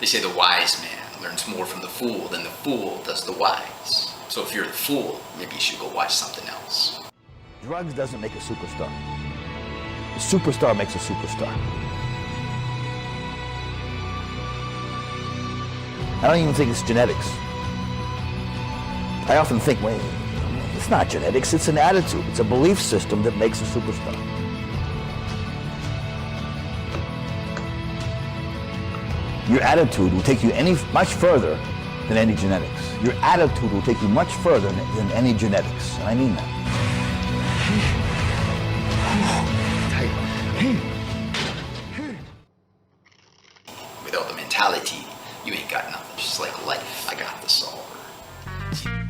They say the wise man learns more from the fool than the fool does the wise. So if you're the fool, maybe you should go watch something else. Drugs doesn't make a superstar. A superstar makes a superstar. I don't even think it's genetics. I often think, wait, it's not genetics, it's an attitude. It's a belief system that makes a superstar. Your attitude will take you much further than any genetics. Your attitude will take you much further than any genetics, and I mean that. Without the mentality, you ain't got nothing. Just like life, I got the solver.